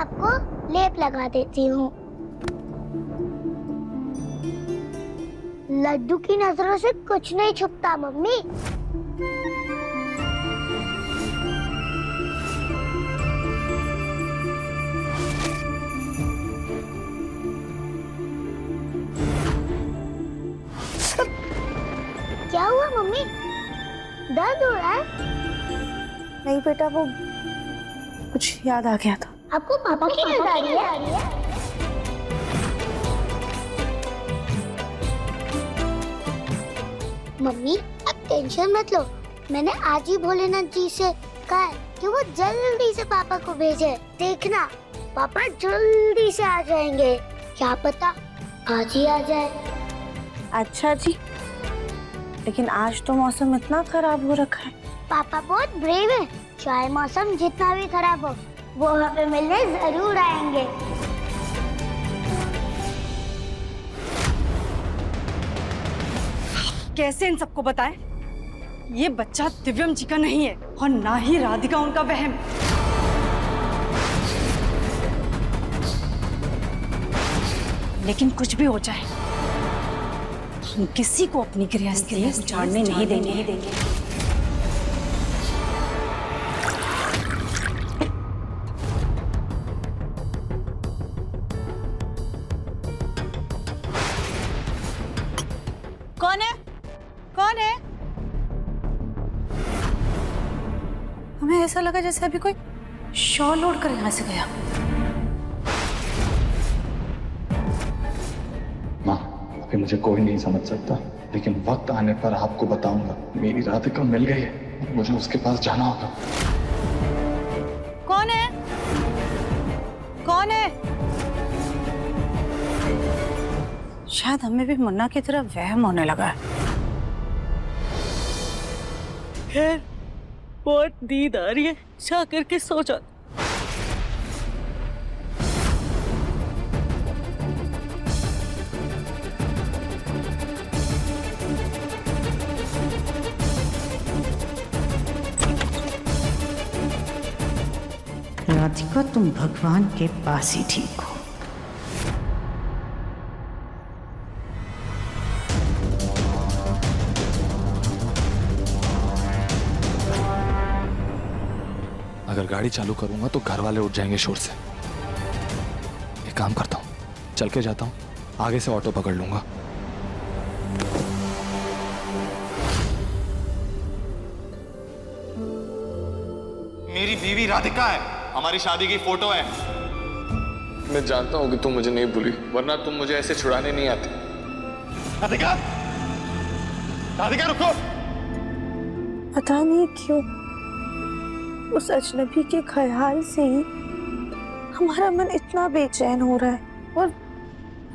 आपको लेप लगा देती हूँ। लड्डू की नजरों से कुछ नहीं छुपता मम्मी। क्या हुआ मम्मी? दर्द हो रहा है? नहीं बेटा, वो कुछ याद आ गया था। आपको पापा की याद आ रही है? मम्मी आप टेंशन मत लो, मैंने आज ही भोलेनाथ जी से कहा है कि वो जल्दी से पापा को भेजे। देखना पापा जल्दी से आ जाएंगे, क्या पता आज ही आ जाए। अच्छा जी, लेकिन आज तो मौसम इतना खराब हो रखा है। पापा बहुत ब्रेव है, चाहे मौसम जितना भी खराब हो वो हमें मिलने जरूर आएंगे। कैसे इन सबको बताएं? ये बच्चा दिव्यम जी का नहीं है और ना ही राधिका उनका वहम। लेकिन कुछ भी हो जाए, हम किसी को अपनी गृहस्थी उजाड़ने नहीं देंगे। कौन है? कौन है? हमें ऐसा लगा जैसे अभी कोई शॉल ओढ़ कर यहाँ से गया। माँ, अभी मुझे कोई नहीं समझ सकता, लेकिन वक्त आने पर आपको बताऊंगा। मेरी राधिका मिल गई है, मुझे उसके पास जाना होगा। कौन है? कौन है? शायद हमें भी मुन्ना की तरह वहम होने लगा है। खैर, बहुत नींद आ रही है, जा करके सो जा। राधिका, तुम भगवान के पास ही ठीक हो। अगर गाड़ी चालू करूंगा तो घर वाले उठ जाएंगे शोर से। एक काम करता हूँ, चल के जाता हूँ, आगे से ऑटो पकड़ लूंगा। मेरी बीवी राधिका है, हमारी शादी की फोटो है। मैं जानता हूँ कि तुम मुझे नहीं भूली, वरना तुम मुझे ऐसे छुड़ाने नहीं आते। राधिका, राधिका रुको। पता नहीं क्यों उस अजनबी के ख्याल से ही हमारा मन इतना बेचैन हो रहा है, और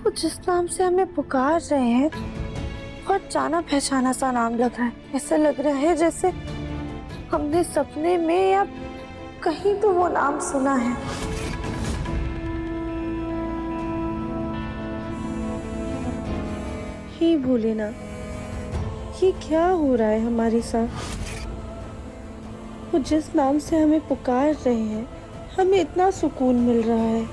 वो जिस नाम से हमें पुकार रहे हैं बहुत जाना पहचाना सा नाम लग रहा है। ऐसा लग रहा है जैसे हमने सपने में या कहीं तो वो नाम सुना है। हे भोलेनाथ, ये क्या हो रहा है हमारे साथ? वो जिस नाम से हमें पुकार रहे हैं, हमें इतना सुकून मिल रहा है।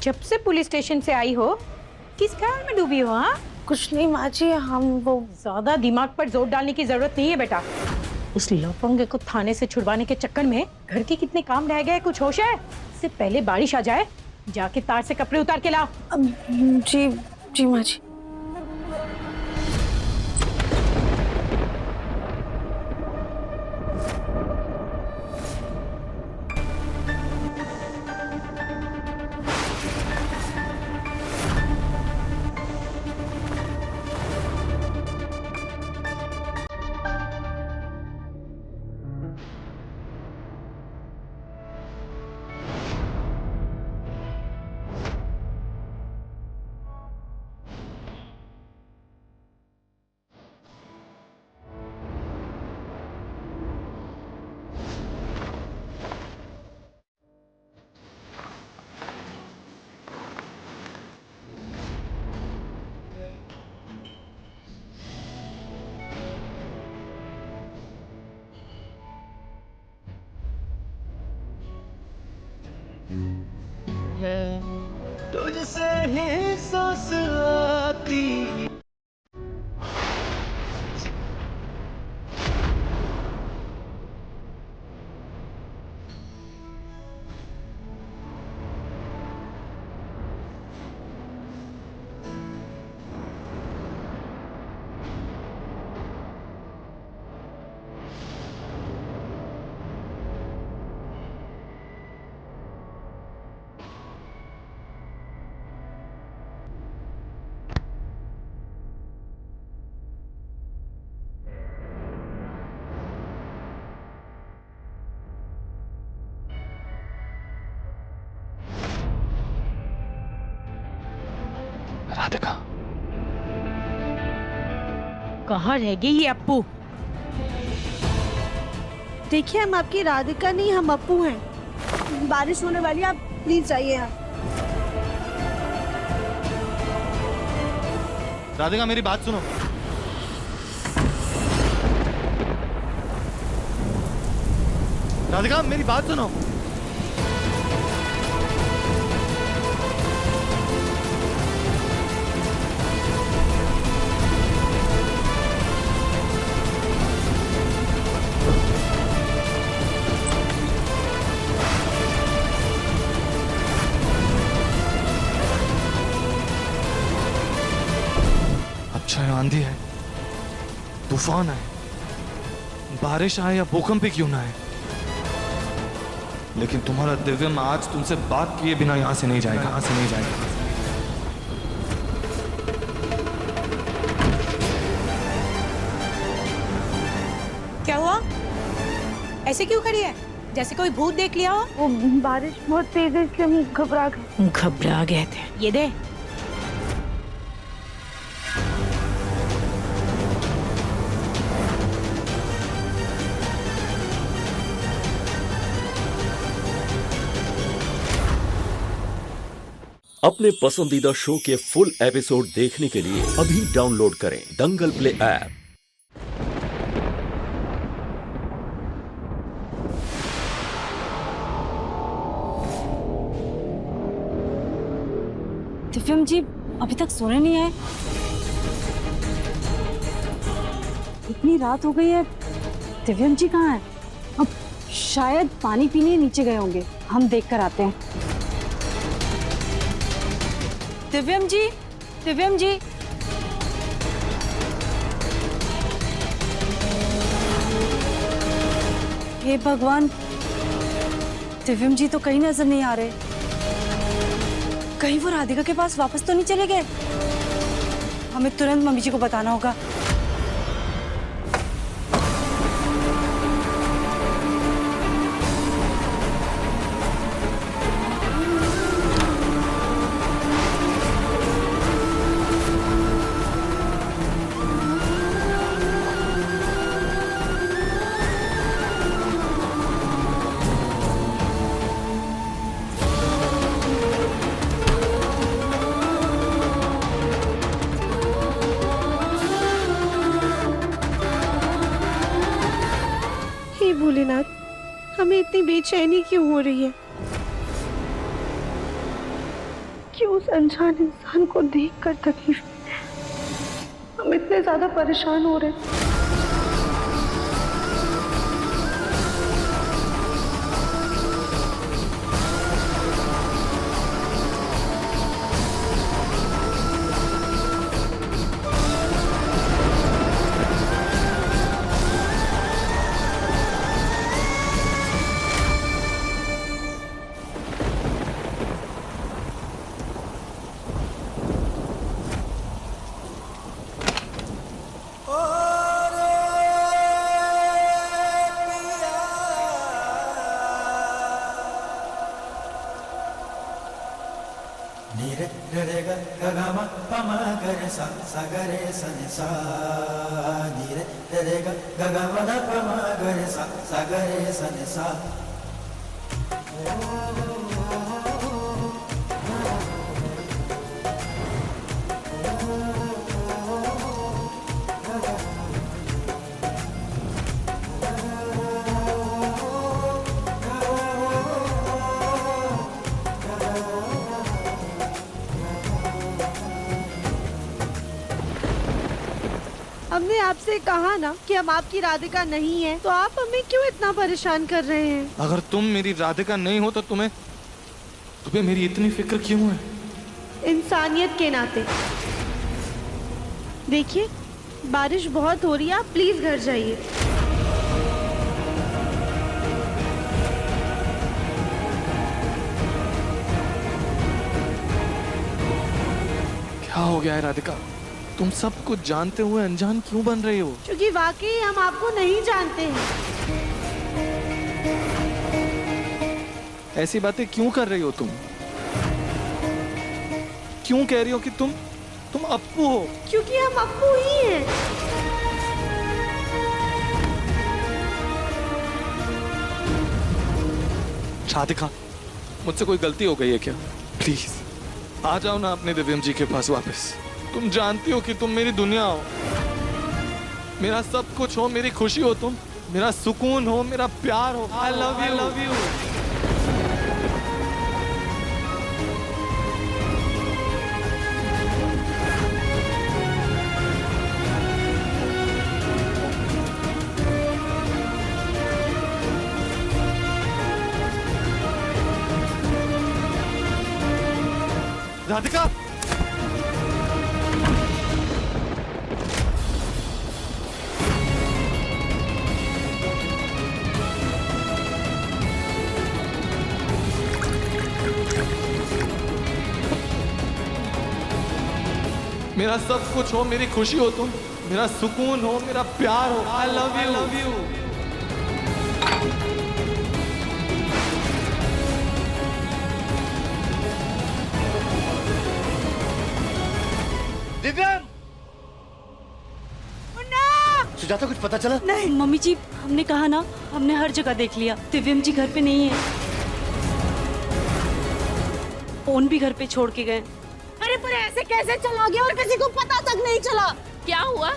जब से पुलिस स्टेशन से आई हो, किस ख्याल में डूबी हो? हाँ, कुछ नहीं माँ जी, हम वो ज्यादा दिमाग पर जोर डालने की जरूरत नहीं है बेटा। उस लफंगे को थाने से छुड़वाने के चक्कर में घर के कितने काम रह गए, कुछ होश है? इससे पहले बारिश आ जाए, जाके तार से कपड़े उतार के लाओ। जी जी माँ जी। से ही सांस आती। राधिका, कहाँ रह गई ये अप्पू? देखिए, हम आपकी राधिका नहीं, हम अप्पू हैं। बारिश होने वाली है, आप प्लीज जाइए यहाँ। राधिका मेरी बात सुनो। राधिका मेरी बात सुनो। चाहे आंधी है, तूफान है, बारिश आए या भूकंप ही क्यों ना आए, लेकिन तुम्हारा दिव्यम आज तुमसे बात किए बिना यहां से नहीं जाएगा, यहां से नहीं जाएगा। क्या हुआ? ऐसे क्यों खड़ी है? जैसे कोई भूत देख लिया हो? वो बारिश बहुत तेज है, इसलिए हम घबरा गए। घबरा गए थे। ये दे। अपने पसंदीदा शो के फुल एपिसोड देखने के लिए अभी डाउनलोड करें दंगल प्ले ऐप। दिव्यम जी अभी तक सोने नहीं आए। इतनी रात हो गई है, दिव्यम जी कहाँ हैं? अब शायद पानी पीने नीचे गए होंगे, हम देख कर आते हैं। दिव्यम जी, दिव्यम जी, हे भगवान, दिव्यम जी तो कहीं नजर नहीं आ रहे। कहीं वो राधिका के पास वापस तो नहीं चले गए? हमें तुरंत मम्मी जी को बताना होगा। हे भोलेनाथ, हमें इतनी बेचैनी क्यों हो रही है? क्यों उस अनजान इंसान को देखकर तकलीफ? हम इतने ज्यादा परेशान हो रहे हैं। आपसे कहा ना कि हम आपकी राधिका नहीं है, तो आप हमें क्यों इतना परेशान कर रहे हैं? अगर तुम मेरी राधिका नहीं हो तो तुम्हें मेरी इतनी फिक्र क्यों है? इंसानियत के नाते। देखिए बारिश बहुत हो रही है, आप प्लीज घर जाइए। क्या हो गया है राधिका? तुम सब कुछ जानते हुए अनजान क्यों बन रही हो? क्योंकि वाकई हम आपको नहीं जानते हैं। ऐसी बातें क्यों कर रही हो तुम? क्यों कह रही हो कि तुम अप्पू हो? क्योंकि हम अप्पू ही हैं। राधिका, मुझसे कोई गलती हो गई है क्या? प्लीज आ जाओ ना अपने दिव्यम जी के पास वापस। तुम जानती हो कि तुम मेरी दुनिया हो, मेरा सब कुछ हो, मेरी खुशी हो, तुम मेरा सुकून हो, मेरा प्यार हो। I love you, love you. Radhika, मेरा सब कुछ हो, मेरी खुशी हो, तुम मेरा सुकून हो, मेरा प्यार हो। I love you, love you. Divyam! Sujata, कुछ पता चला? नहीं मम्मी जी, हमने कहा ना, हमने हर जगह देख लिया, दिव्यम जी घर पे नहीं है। फोन भी घर पे छोड़ के गए। अरे पर ऐसे कैसे चला गया और किसी को पता तक नहीं चला? क्या हुआ?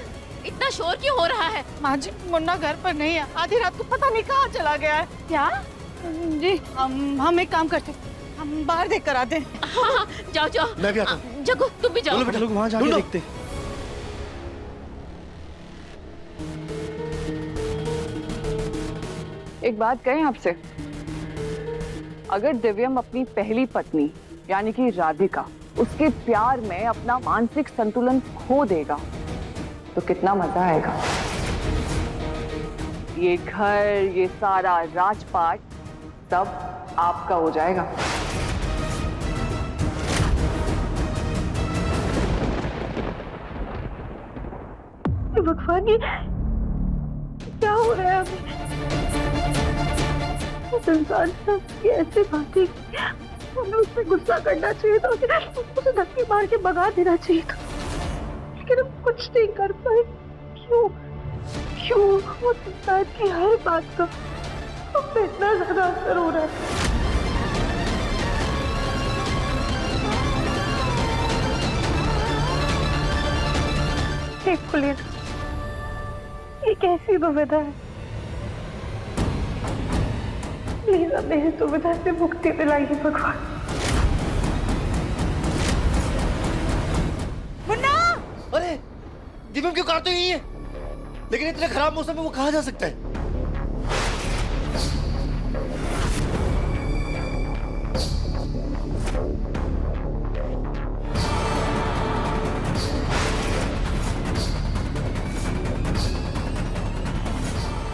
इतना शोर क्यों हो रहा है? माँ जी, मुन्ना घर पर नहीं है, आधी रात को पता नहीं कहाँ चला गया है। क्या? जी हम एक काम करते, हम बाहर देख कर आते हैं। हाँ, जाओ जाओ। मैं भी आता हूँ। जग्गू तुम भी जाओ। चलो बेटा, लोग वहाँ जाके देखते हैं। एक बात कहें आपसे, अगर दिव्यम अपनी पहली पत्नी यानी कि राधिका, उसके प्यार में अपना मानसिक संतुलन खो देगा तो कितना मजा आएगा। ये घर, ये सारा राजपाट सब आपका हो जाएगा। भगवान, ये क्या हो रहा है हमें? उस इंसान से ऐसे बातें, हमें उस पर गुस्सा करना चाहिए था, उसे धक्के मार के भगा देना चाहिए था, लेकिन हम कुछ नहीं कर पाए। क्यों क्यों उस इंसान की हर बात का हम पे इतना ज्यादा असर हो रहा है? खुलिए, ये कैसी दुविधा है? प्लीज हमें इस दुविधा से मुक्ति दिलाइए भगवान। मुन्ना! अरे दिव्यम क्यों कार तो यही है, लेकिन इतने खराब मौसम में वो कहाँ जा सकता है?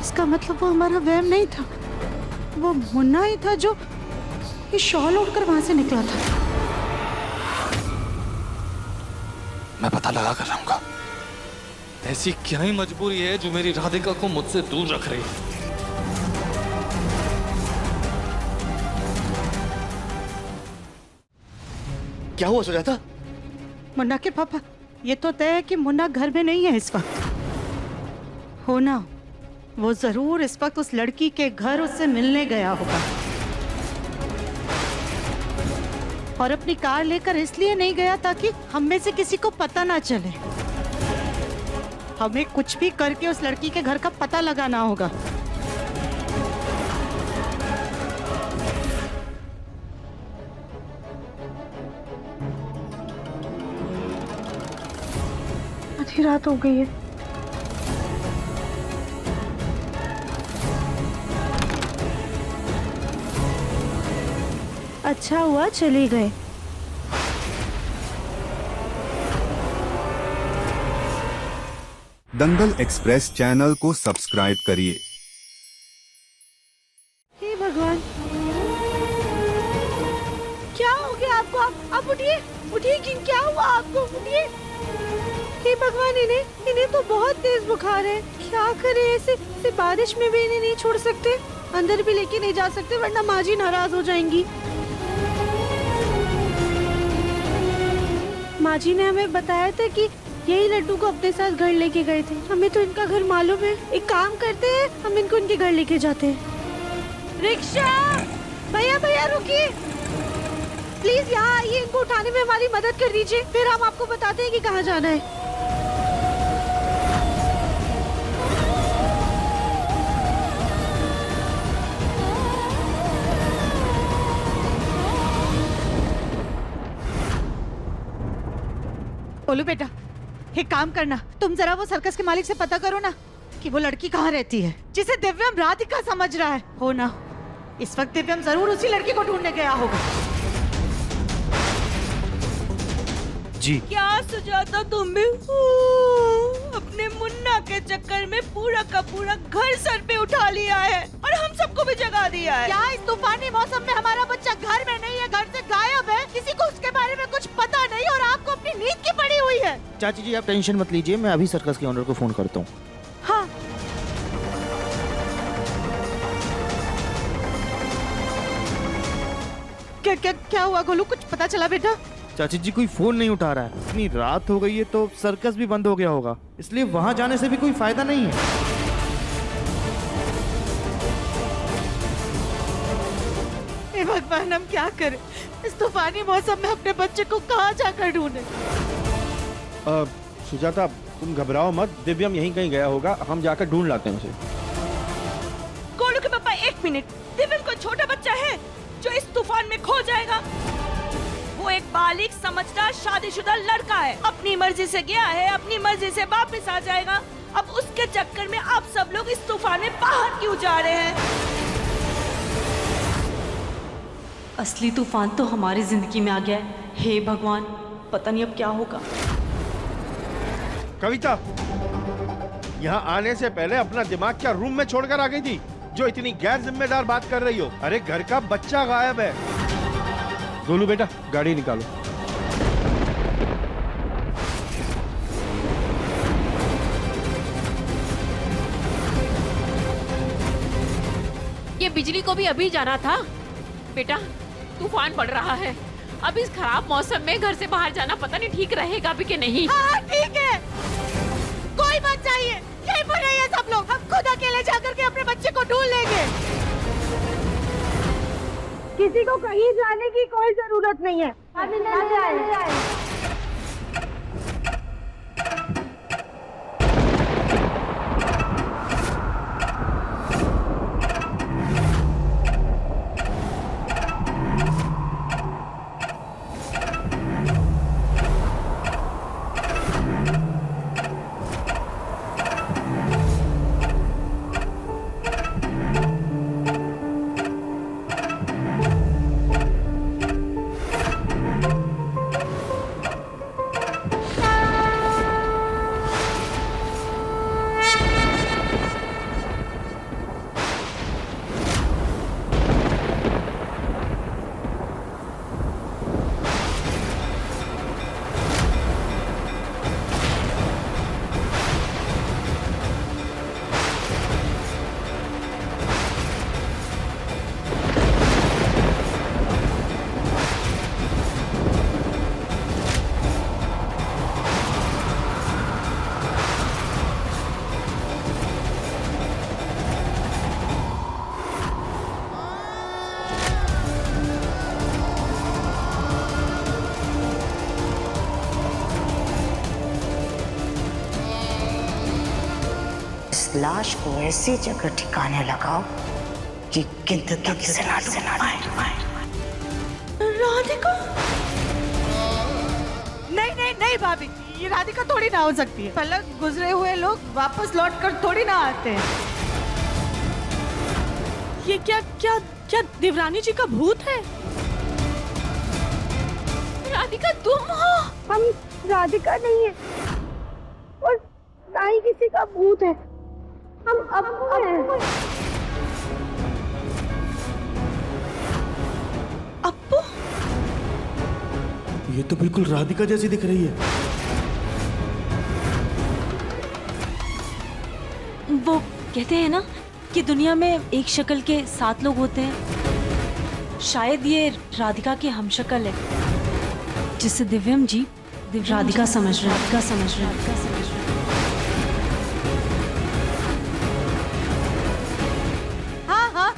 इसका मतलब वो हमारा वहम नहीं था, वो मुन्ना ही था जो ये शॉल ओढ़कर वहां से निकला था। मैं पता लगा कर रहूंगा, ऐसी क्या ही मजबूरी है जो मेरी राधिका को मुझसे दूर रख रही है। क्या हुआ सुजाता? मुन्ना के पापा, ये तो तय है कि मुन्ना घर में नहीं है इस वक्त। हो ना, वो जरूर इस वक्त उस लड़की के घर उससे मिलने गया होगा, और अपनी कार लेकर इसलिए नहीं गया ताकि हम में से किसी को पता ना चले। हमें कुछ भी करके उस लड़की के घर का पता लगाना होगा। आधी रात हो गई है, अच्छा हुआ चले गए। दंगल एक्सप्रेस चैनल को सब्सक्राइब करिए। हे भगवान, क्या हो गया आपको? आप उठिए, उठिए, क्या हुआ आपको? उठिए। हे भगवान, इन्हें तो बहुत तेज बुखार है। क्या करें? ऐसे बारिश में भी इन्हें नहीं छोड़ सकते, अंदर भी लेके नहीं जा सकते वरना माँ जी नाराज हो जाएंगी। माँ जी ने हमें बताया था कि यही लड्डू को अपने साथ घर लेके गए थे। हमें तो इनका घर मालूम है। एक काम करते हैं, हम इनको इनके घर लेके जाते हैं। रिक्शा भैया, भैया रुकिए प्लीज, यहाँ आइए, इनको उठाने में हमारी मदद कर दीजिए, फिर हम आपको बताते हैं कि कहाँ जाना है। बोलू बेटा, एक काम करना, तुम जरा वो सर्कस के मालिक से पता करो ना कि वो लड़की कहाँ रहती है जिसे दिव्यम राधिका समझ रहा है। हो ना, इस वक्त दिव्यम जरूर उसी लड़की को ढूंढने गया होगा। जी क्या सुजाता, तुम भी अपने मुन्ना के चक्कर में पूरा का पूरा घर सर पे उठा लिया है और हम सबको भी जगा दिया है। क्या इस तूफानी मौसम में हमारा बच्चा घर में नहीं है, घर से गायब है, किसी को उसके बारे में कुछ पता नहीं और आपको अपनी नींद की पड़ी हुई है। चाची जी, आप टेंशन मत लीजिए, मैं अभी सर्कस के ओनर को फोन करता हूँ। हाँ, क्या हुआ गोलू, कुछ पता चला बेटा? चाची जी, कोई फोन नहीं उठा रहा है। इतनी रात हो गई है तो सर्कस भी बंद हो गया होगा, इसलिए वहां जाने से भी कोई फायदा नहीं है। हे भगवान, हम क्या करें? इस तूफानी मौसम में अपने बच्चे को कहाँ जाकर ढूंढे? सुजाता, तुम घबराओ मत, दिव्यम यहीं कहीं गया होगा, हम जाकर ढूंढ लाते हैं उसे। गोलू के पापा, एक मिनट, दिव्यम कोई छोटा बच्चा है जो इस तूफान में खो जाएगा? वो एक बालिग समझदार शादीशुदा लड़का है, अपनी मर्जी से गया है, अपनी मर्जी से वापस आ जाएगा। अब उसके चक्कर में आप सब लोग इस तूफान में बाहर क्यों जा रहे हैं? असली तूफान तो हमारी जिंदगी में आ गया है। हे भगवान, पता नहीं अब क्या होगा। कविता, यहाँ आने से पहले अपना दिमाग क्या रूम में छोड़कर आ गई थी, जो इतनी गैर जिम्मेदार बात कर रही हो? अरे घर का बच्चा गायब है। गोलू बेटा, गाड़ी निकालो। ये बिजली को भी अभी जाना था। बेटा, तूफान पड़ रहा है, अब इस खराब मौसम में घर से बाहर जाना पता नहीं ठीक रहेगा भी कि नहीं। हाँ ठीक है, कोई मत चाहिए, यहीं पर रहिए सब लोग, हम खुद अकेले जाकर के अपने बच्चे को ढूंढ लेंगे। किसी को कहीं जाने की कोई जरूरत नहीं है। लाश को ऐसी जगह ठिकाने लगाओ कि गिनती से ना पाए। राधिका? नहीं नहीं नहीं भाभी, ये राधिका थोड़ी ना हो सकती है। पलक गुजरे हुए लोग वापस लौट कर थोड़ी ना आते हैं। ये क्या क्या क्या देवरानी जी का भूत है? राधिका तुम हो? हम राधिका नहीं है और ना ही किसी का भूत है, हम अप्पू हैं। अप्पू? ये तो बिल्कुल राधिका जैसी दिख रही है। वो कहते हैं ना कि दुनिया में एक शक्ल के 7 लोग होते हैं, शायद ये राधिका की हमशक्ल है, जिसे दिव्यम जी राधिका समझ रहे हैं। हाँ हाँ,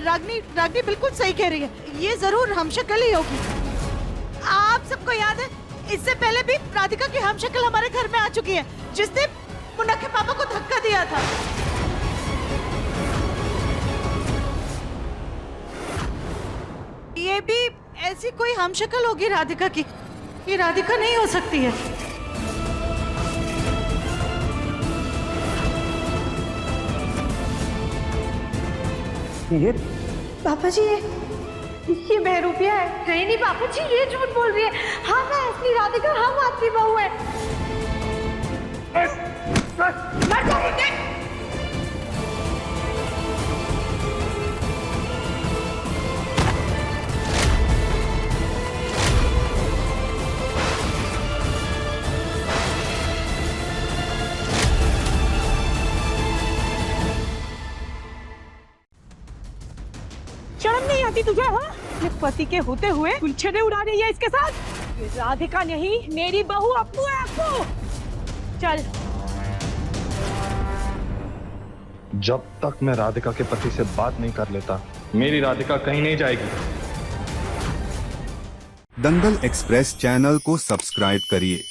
रागनी बिल्कुल सही कह रही है, ये जरूर हमशक्ल ही होगी। आप सबको याद है, इससे पहले भी राधिका की हमशक्ल हमारे घर में आ चुकी है, जिसने मुन्ना के पापा को धक्का दिया था। ये भी ऐसी कोई हमशक्ल होगी राधिका की, ये राधिका नहीं हो सकती है। ये पापा जी ये बहरूपिया है। नहीं पापा जी, ये झूठ बोल रही है। हाँ मैं असली राधिका, हम आपकी बहू है। मर जाएंगे। शर्म नहीं आती तुझे? हाँ, अपने पति के होते हुए गुलछने उड़ा रही है इसके साथ। ये राधिका नहीं, मेरी बहू अप्पू है, अप्पू। चल। जब तक मैं राधिका के पति से बात नहीं कर लेता, मेरी राधिका कहीं नहीं जाएगी। दंगल एक्सप्रेस चैनल को सब्सक्राइब करिए